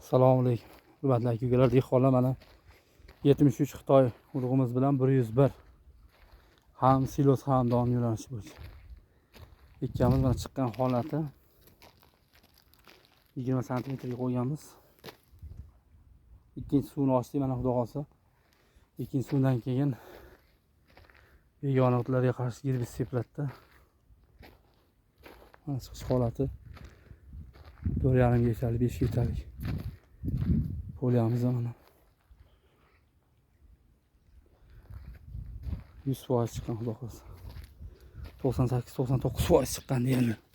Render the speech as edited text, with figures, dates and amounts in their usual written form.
Assalomu alaykum. Hurmatli aka-ukalar, dehqonlar, mana 73 Xitoy urug'imiz bilan 101 ham silos ham don yo'nalishi bo'yicha ikkamiz mana chiqqan holati 20 sm ga qo'yganmiz. Ikkinchi suvni ochdik, mana xudo xolsa. Ikkinchi suvdan keyin begona o'tlarga qarshi girbis seplatdi. Mana chiqish holati 4,5 litalik, 5 litalik poliyamiz mana 100% chiqqan, xudo xolsa. 98-99% chiqqan deyman.